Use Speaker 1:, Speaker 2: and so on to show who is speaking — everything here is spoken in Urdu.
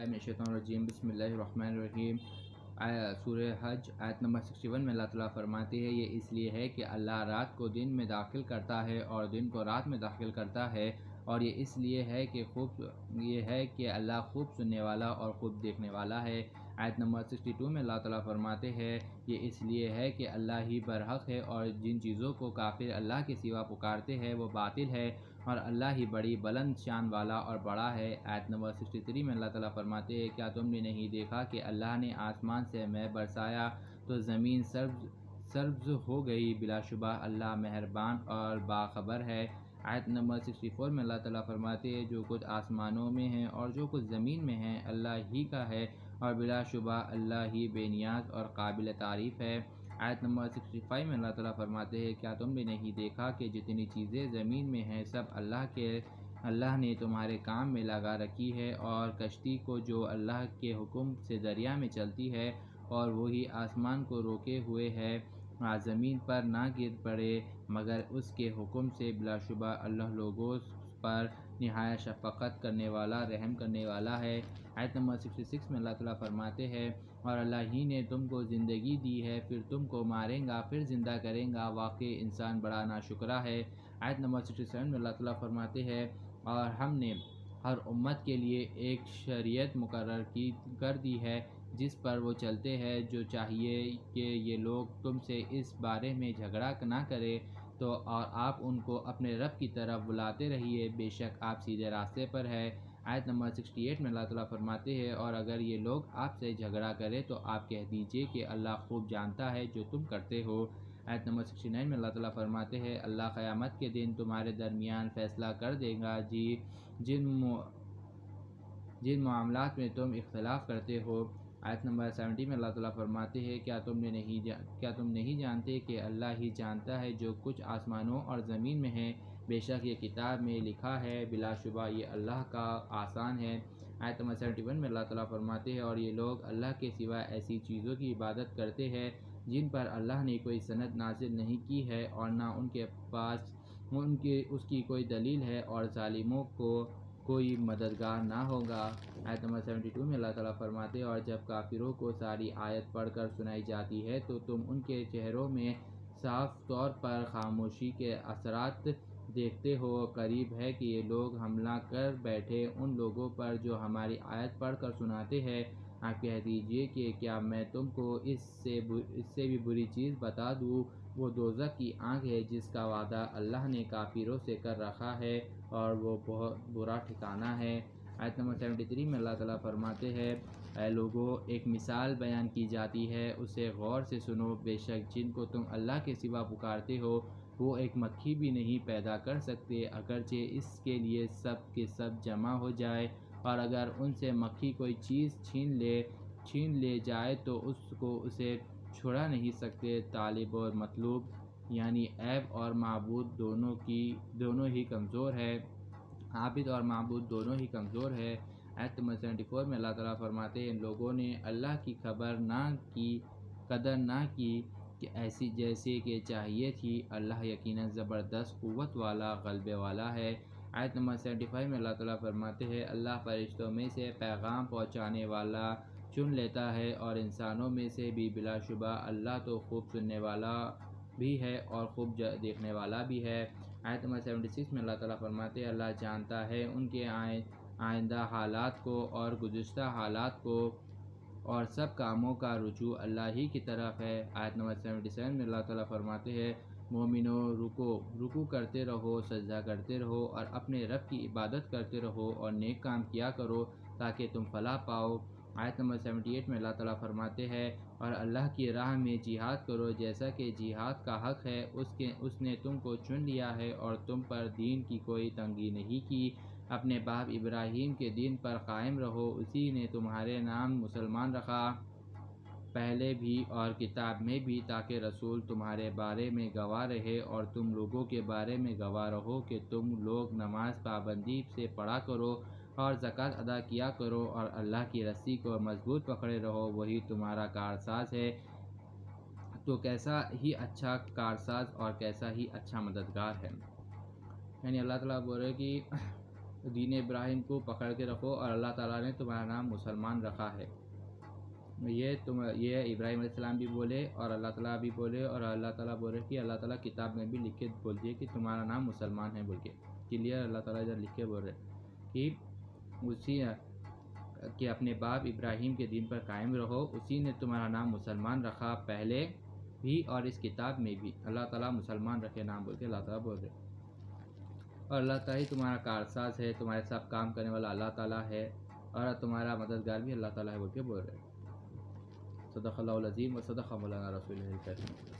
Speaker 1: باللہ من الشیطان الرجیم بسم اللہ الرحمن الرحیم۔ سورہ حج آیت نمبر 61 میں اللہ تعالیٰ فرماتے ہیں یہ اس لیے ہے کہ اللہ رات کو دن میں داخل کرتا ہے اور دن کو رات میں داخل کرتا ہے، اور یہ اس لیے ہے کہ اللہ خوب سننے والا اور خوب دیکھنے والا ہے۔ آیت نمبر 62 میں اللہ تعالیٰ فرماتے ہیں یہ اس لیے ہے کہ اللہ ہی برحق ہے اور جن چیزوں کو کافر اللہ کے سوا پکارتے ہیں وہ باطل ہے، اور اللہ ہی بڑی بلند شان والا اور بڑا ہے۔ آیت نمبر 63 میں اللہ تعالیٰ فرماتے ہیں کیا تم نے نہیں دیکھا کہ اللہ نے آسمان سے مے برسایا تو زمین سبز ہو گئی، بلا شبہ اللہ مہربان اور باخبر ہے۔ آیت نمبر 64 میں اللہ تعالیٰ فرماتے ہیں جو کچھ آسمانوں میں ہیں اور جو کچھ زمین میں ہیں اللہ ہی کا ہے، اور بلا شبہ اللہ ہی بے نیاز اور قابل تعریف ہے۔ آیت نمبر 65 میں اللہ تعالیٰ فرماتے ہیں کیا تم نے نہیں دیکھا کہ جتنی چیزیں زمین میں ہیں سب اللہ نے تمہارے کام میں لگا رکھی ہے، اور کشتی کو جو اللہ کے حکم سے دریا میں چلتی ہے، اور وہی آسمان کو روکے ہوئے ہے زمین پر نہ گر پڑے مگر اس کے حکم سے، بلا شبہ اللہ لوگوں پر نہایت شفقت کرنے والا رحم کرنے والا ہے۔ آیت نمبر 66 میں اللہ تعالیٰ فرماتے ہیں اور اللہ ہی نے تم کو زندگی دی ہے پھر تم کو مارے گا پھر زندہ کرے گا، واقعی انسان بڑا ناشکرا ہے۔ آیت نمبر 67 میں اللہ تعالیٰ فرماتے ہیں اور ہم نے ہر امت کے لیے ایک شریعت مقرر کر دی ہے جس پر وہ چلتے ہیں، جو چاہیے کہ یہ لوگ تم سے اس بارے میں جھگڑا نہ کریں تو اور آپ ان کو اپنے رب کی طرف بلاتے رہیے، بے شک آپ سیدھے راستے پر ہے۔ آیت نمبر 68 میں اللہ تعالیٰ فرماتے ہیں اور اگر یہ لوگ آپ سے جھگڑا کرے تو آپ کہہ دیجئے کہ اللہ خوب جانتا ہے جو تم کرتے ہو۔ آیت نمبر 69 میں اللہ تعالیٰ فرماتے ہیں اللہ قیامت کے دن تمہارے درمیان فیصلہ کر دے گا جن معاملات میں تم اختلاف کرتے ہو۔ آیت نمبر 70 میں اللہ تعالیٰ فرماتے ہیں کیا تم نہیں جانتے کہ اللہ ہی جانتا ہے جو کچھ آسمانوں اور زمین میں ہے، بے شک یہ کتاب میں لکھا ہے، بلا شبہ یہ اللہ کا آسان ہے۔ آیت نمبر 71 میں اللہ تعالیٰ فرماتے ہیں اور یہ لوگ اللہ کے سوا ایسی چیزوں کی عبادت کرتے ہیں جن پر اللہ نے کوئی سند نازل نہیں کی ہے اور نہ ان کے پاس اس کی کوئی دلیل ہے، اور ظالموں کو کوئی مددگار نہ ہوگا۔ آیت نمبر 72 میں اللہ تعالیٰ فرماتے ہیں اور جب کافروں کو ساری آیت پڑھ کر سنائی جاتی ہے تو تم ان کے چہروں میں صاف طور پر خاموشی کے اثرات دیکھتے ہو، قریب ہے کہ یہ لوگ حملہ کر بیٹھے ان لوگوں پر جو ہماری آیت پڑھ کر سناتے ہیں۔ آپ کہہ دیجئے کہ کیا میں تم کو اس سے بھی بری چیز بتا دوں، وہ دوزخ کی آگ ہے جس کا وعدہ اللہ نے کافروں سے کر رکھا ہے اور وہ بہت برا ٹھکانہ ہے۔ آیت نمبر 73 میں اللہ تعالیٰ فرماتے ہیں اے لوگو ایک مثال بیان کی جاتی ہے اسے غور سے سنو، بے شک جن کو تم اللہ کے سوا پکارتے ہو وہ ایک مکھی بھی نہیں پیدا کر سکتے اگرچہ اس کے لیے سب کے سب جمع ہو جائے، اور اگر ان سے مکھی کوئی چیز چھین لے جائے تو اسے چھڑا نہیں سکتے۔ طالب اور مطلوب یعنی عیب اور معبود دونوں ہی کمزور ہے، عابد اور معبود دونوں ہی کمزور ہے۔ آیت نمبر 74 میں اللہ تعالیٰ فرماتے ہیں ان لوگوں نے اللہ کی قدر نہ کی کہ ایسی جیسے کہ چاہیے تھی، اللہ یقیناً زبردست قوت والا غلبے والا ہے۔ آیت نمبر 75 میں اللہ تعالیٰ فرماتے ہیں اللہ فرشتوں میں سے پیغام پہنچانے والا چن لیتا ہے اور انسانوں میں سے بھی، بلا شبہ اللہ تو خوب سننے والا بھی ہے اور خوب دیکھنے والا بھی ہے۔ آیت نمبر 76 میں اللہ تعالیٰ فرماتے ہیں اللہ جانتا ہے ان کے آئندہ حالات کو اور گزشتہ حالات کو، اور سب کاموں کا رجوع اللہ ہی کی طرف ہے۔ آیت نمبر 77 میں اللہ تعالیٰ فرماتے ہیں مومنو رکوع کرتے رہو، سجدہ کرتے رہو اور اپنے رب کی عبادت کرتے رہو اور نیک کام کیا کرو تاکہ تم فلاح پاؤ۔ آیت نمبر 78 میں اللہ تعالیٰ فرماتے ہیں اور اللہ کی راہ میں جہاد کرو جیسا کہ جہاد کا حق ہے، اس نے تم کو چن لیا ہے اور تم پر دین کی کوئی تنگی نہیں کی، اپنے باپ ابراہیم کے دین پر قائم رہو، اسی نے تمہارے نام مسلمان رکھا پہلے بھی اور کتاب میں بھی تاکہ رسول تمہارے بارے میں گواہ رہے اور تم لوگوں کے بارے میں گواہ رہو کہ تم لوگ نماز پابندی سے پڑھا کرو اور زکوٰۃ ادا کیا کرو اور اللہ کی رسی کو مضبوط پکڑے رہو، وہی تمہارا کارساز ہے۔ تو کیسا ہی اچھا کارساز اور کیسا ہی اچھا مددگار ہے۔ یعنی اللہ تعالیٰ بول رہے کہ دین ابراہیم کو پکڑ کے رکھو اور اللہ تعالیٰ نے تمہارا نام مسلمان رکھا ہے۔ یہ ابراہیم علیہ السلام بھی بولے اور اللہ تعالیٰ بھی بولے، اور اللہ تعالیٰ بولے کہ اللہ تعالیٰ کتاب میں بھی لکھ کے بول دیے کہ تمہارا نام مسلمان ہے بول کے کلیئر اللہ تعالیٰ ادھر لکھ کے بول رہے کہ اسی کہ اپنے باپ ابراہیم کے دین پر قائم رہو، اسی نے تمہارا نام مسلمان رکھا پہلے بھی اور اس کتاب میں بھی، اللہ تعالیٰ مسلمان رکھے نام بول کے اللہ تعالیٰ بول رہے، اور اللہ تعالیٰ ہی تمہارا کارساز ہے، تمہارے ساتھ کام کرنے والا اللہ تعالیٰ ہے، اور تمہارا مددگار بھی اللہ تعالیٰ ہے بول کے بول رہے۔ صدق اللہ العظیم و صدق مولانا رسول الکریم۔